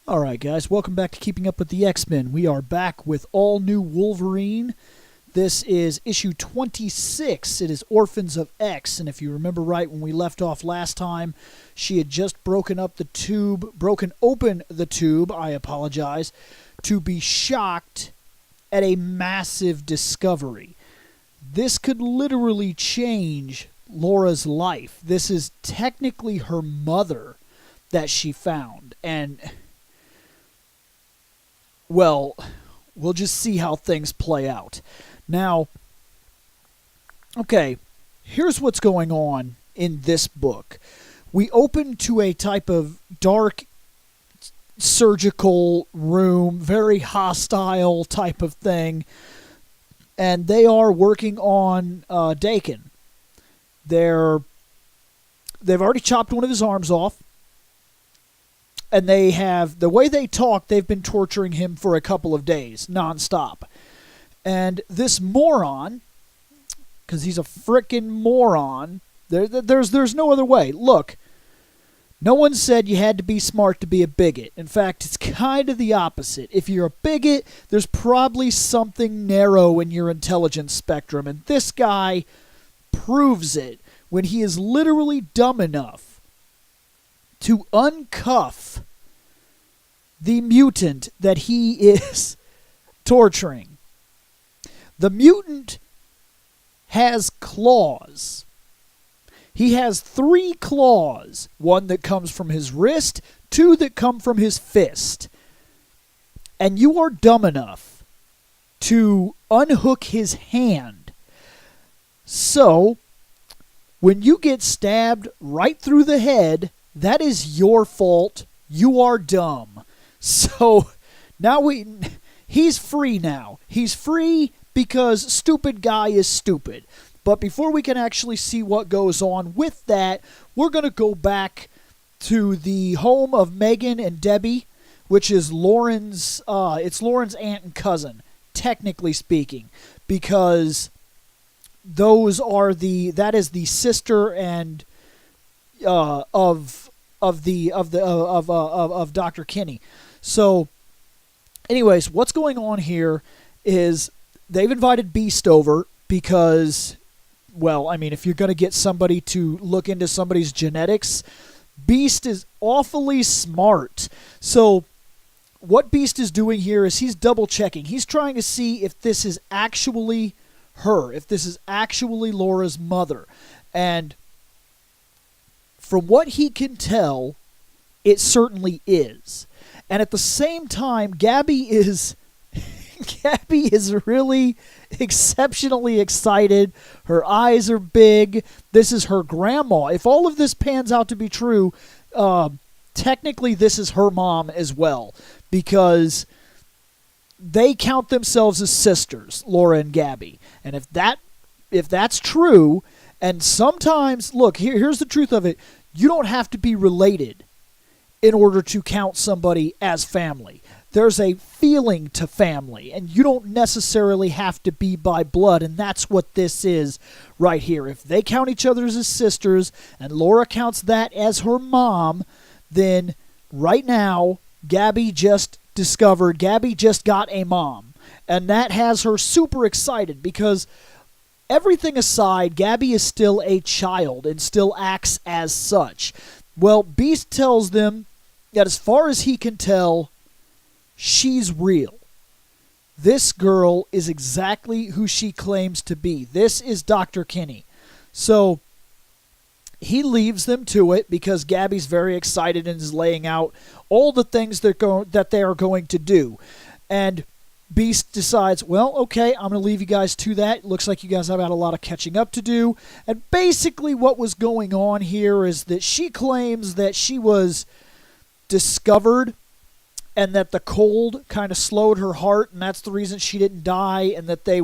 Alright guys, welcome back to Keeping Up with the X-Men. We are back with All-New Wolverine. This is issue 26. It is Orphans of X, and if you remember right when we left off last time, she had just broken open the tube, I apologize, to be shocked at a massive discovery. This could literally change Laura's life. This is technically her mother that she found, and well, we'll just see how things play out. Now, okay, here's what's going on in this book. We open to a type of dark surgical room, very hostile type of thing, and they are working on Daken. They've already chopped one of his arms off. And they have, the way they talk, they've been torturing him for a couple of days, nonstop. And this moron, because he's a frickin' moron, there's no other way. Look, no one said you had to be smart to be a bigot. In fact, it's kind of the opposite. If you're a bigot, there's probably something narrow in your intelligence spectrum. And this guy proves it when he is literally dumb enough to uncuff the mutant that he is torturing. The mutant has claws. He has 3 claws. 1 that comes from his wrist, 2 that come from his fist. And you are dumb enough to unhook his hand. So, when you get stabbed right through the head, that is your fault. You are dumb. So now he's free now. He's free because stupid guy is stupid. But before we can actually see what goes on with that, we're going to go back to the home of Megan and Debbie, which is Lauren's aunt and cousin, technically speaking, because that is the sister and of Dr. Kinney. So, anyways, what's going on here is they've invited Beast over because, well, I mean, if you're going to get somebody to look into somebody's genetics, Beast is awfully smart. So, what Beast is doing here is he's double checking. He's trying to see if this is actually her, if this is actually Laura's mother. And from what he can tell, it certainly is. And at the same time, Gabby is really exceptionally excited. Her eyes are big. This is her grandma. If all of this pans out to be true, technically this is her mom as well, because they count themselves as sisters, Laura and Gabby. And if that's true, and sometimes, look, here's the truth of it. You don't have to be related in order to count somebody as family. There's a feeling to family, and you don't necessarily have to be by blood, and that's what this is right here. If they count each other as sisters, and Laura counts that as her mom, then right now, Gabby just got a mom. And that has her super excited because, everything aside, Gabby is still a child and still acts as such. Well, Beast tells them that as far as he can tell, she's real. This girl is exactly who she claims to be. This is Dr. Kinney. So he leaves them to it because Gabby's very excited and is laying out all the things that they are going to do. And Beast decides, well, okay, I'm going to leave you guys to that. Looks like you guys have got a lot of catching up to do. And basically what was going on here is that she claims that she was discovered and that the cold kind of slowed her heart, and that's the reason she didn't die, and that they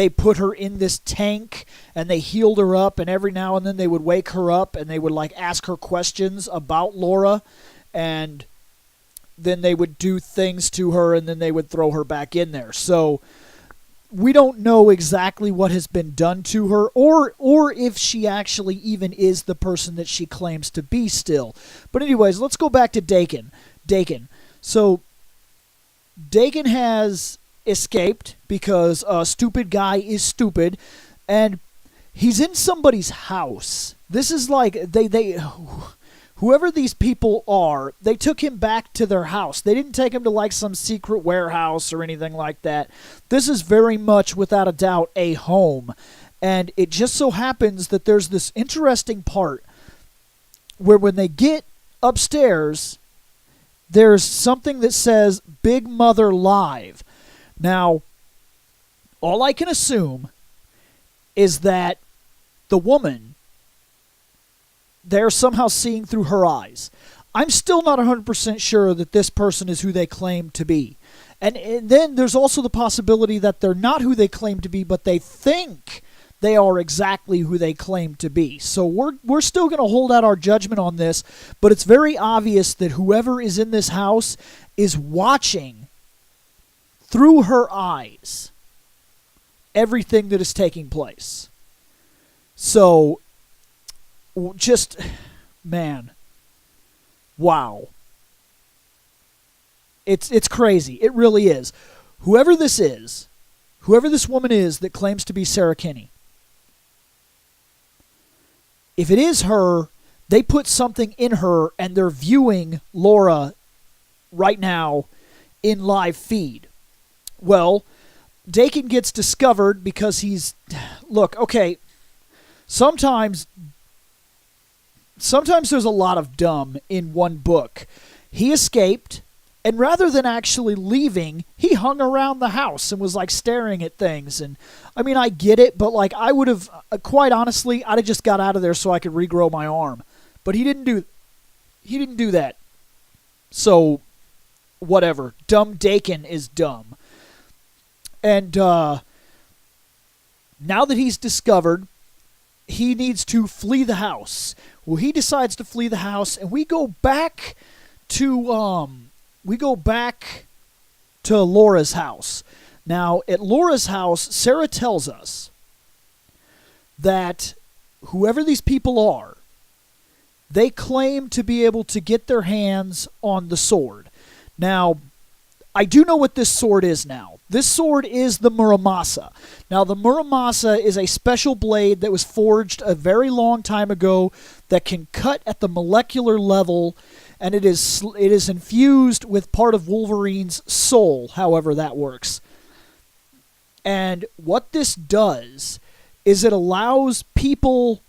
put her in this tank and they healed her up, and every now and then they would wake her up and they would like ask her questions about Laura, and then they would do things to her, and then they would throw her back in there. So we don't know exactly what has been done to her, or if she actually even is the person that she claims to be still. But anyways, let's go back to Daken. So Daken has escaped because a stupid guy is stupid, and he's in somebody's house. This is like whoever these people are, they took him back to their house. They didn't take him to like some secret warehouse or anything like that. This is very much, without a doubt, a home. And it just so happens that there's this interesting part where when they get upstairs, there's something that says Big Mother Live. Now, all I can assume is that the woman, they're somehow seeing through her eyes. I'm still not 100% sure that this person is who they claim to be. And then there's also the possibility that they're not who they claim to be, but they think they are exactly who they claim to be. So we're still going to hold out our judgment on this, but it's very obvious that whoever is in this house is watching through her eyes everything that is taking place. So, just, man, wow. It's crazy. It really is. Whoever this woman is that claims to be Sarah Kinney, if it is her, they put something in her and they're viewing Laura right now in live feed. Well, Daken gets discovered because look, okay, sometimes there's a lot of dumb in one book. He escaped, and rather than actually leaving, he hung around the house and was like staring at things. And I mean, I get it, but like I would have, quite honestly, I'd have just got out of there so I could regrow my arm. But he didn't do that. So, whatever. Dumb Daken is dumb. And now that he's discovered, he needs to flee the house. Well, he decides to flee the house, and we go back to Laura's house. Now, at Laura's house, Sarah tells us that whoever these people are, they claim to be able to get their hands on the sword. Now, I do know what this sword is now. This sword is the Muramasa. Now, the Muramasa is a special blade that was forged a very long time ago that can cut at the molecular level, and it is infused with part of Wolverine's soul, however that works. And what this does is it allows people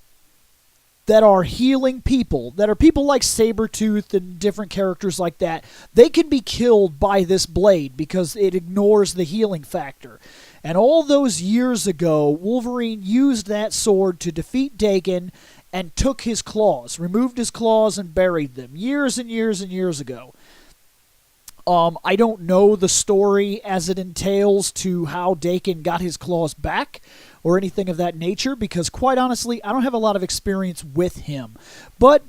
that are healing people, that are people like Sabretooth and different characters like that, they can be killed by this blade because it ignores the healing factor. And all those years ago, Wolverine used that sword to defeat Daken and took his claws, removed his claws and buried them years and years and years ago. I don't know the story as it entails to how Daken got his claws back or anything of that nature, because quite honestly, I don't have a lot of experience with him. But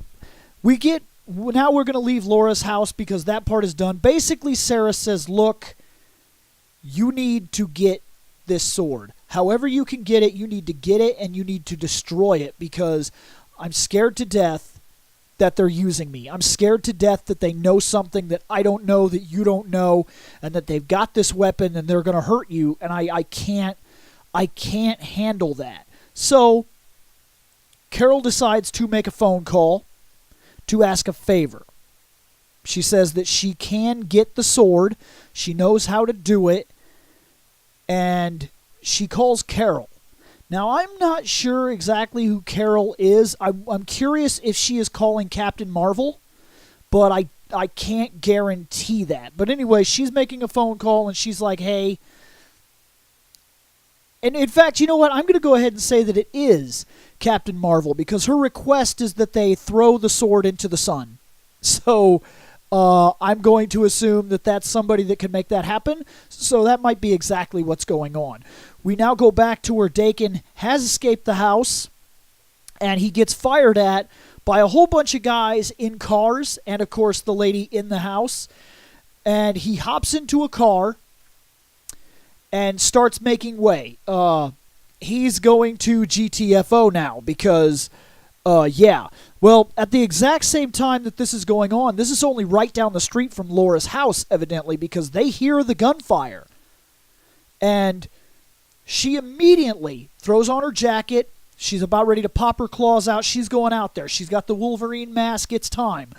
now we're going to leave Laura's house because that part is done. Basically, Sarah says, look, you need to get this sword. However you can get it, you need to get it and you need to destroy it, because I'm scared to death that they're using me. I'm scared to death that they know something that I don't know, that you don't know, and that they've got this weapon and they're going to hurt you, and I can't handle that. So Carol decides to make a phone call to ask a favor. She says that she can get the sword, she knows how to do it, and she calls Carol. Now, I'm not sure exactly who Carol is. I'm curious if she is calling Captain Marvel, but I can't guarantee that. But anyway, she's making a phone call, and she's like, hey. And in fact, you know what? I'm going to go ahead and say that it is Captain Marvel, because her request is that they throw the sword into the sun. So I'm going to assume that that's somebody that can make that happen. So that might be exactly what's going on. We now go back to where Daken has escaped the house, and he gets fired at by a whole bunch of guys in cars, and of course the lady in the house. And he hops into a car and starts making way. He's going to GTFO now because Yeah. Well, at the exact same time that this is going on, this is only right down the street from Laura's house, evidently, because they hear the gunfire. And she immediately throws on her jacket. She's about ready to pop her claws out. She's going out there. She's got the Wolverine mask. It's time.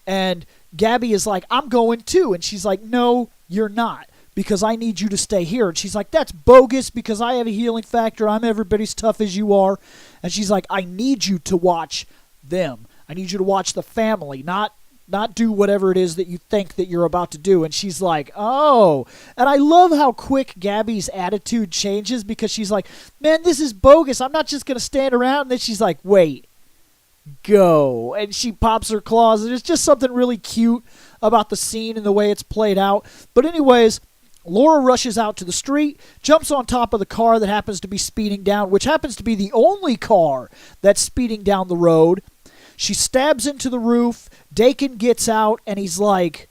And Gabby is like, I'm going too. And she's like, no, you're not, because I need you to stay here. And she's like, that's bogus, because I have a healing factor. I'm everybody's tough as you are. And she's like, I need you to watch them. I need you to watch the family, not do whatever it is that you think that you're about to do. And she's like, oh. And I love how quick Gabby's attitude changes, because she's like, man, this is bogus. I'm not just going to stand around. And then she's like, wait, go. And she pops her claws. And there's just something really cute about the scene and the way it's played out. But anyways, Laura rushes out to the street, jumps on top of the car that happens to be speeding down, which happens to be the only car that's speeding down the road. She stabs into the roof. Daken gets out, and he's like,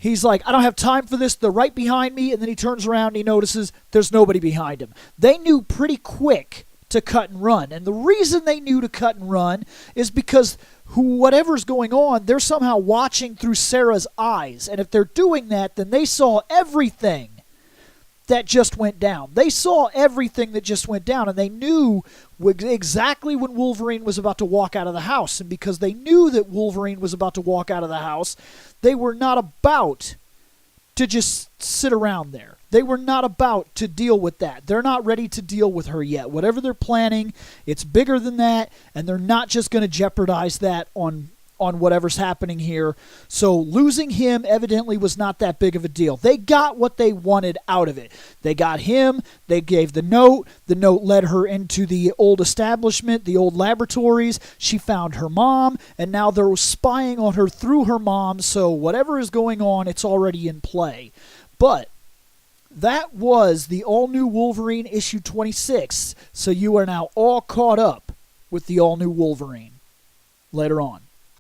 I don't have time for this. They're right behind me. And then he turns around and he notices there's nobody behind him. They knew pretty quick to cut and run. And the reason they knew to cut and run is because whatever's going on, they're somehow watching through Sarah's eyes. And if they're doing that, then they saw everything that just went down. They saw everything that just went down, and they knew exactly when Wolverine was about to walk out of the house. And because they knew that Wolverine was about to walk out of the house, they were not about to just sit around there. They were not about to deal with that. They're not ready to deal with her yet. Whatever they're planning, it's bigger than that, and they're not just going to jeopardize that on whatever's happening here. So losing him evidently was not that big of a deal. They got what they wanted out of it. They got him. They gave the note. The note led her into the old establishment, the old laboratories. She found her mom, and now they're spying on her through her mom. So whatever is going on, it's already in play. But that was the All-New Wolverine issue 26. So you are now all caught up with the All-New Wolverine. Later on.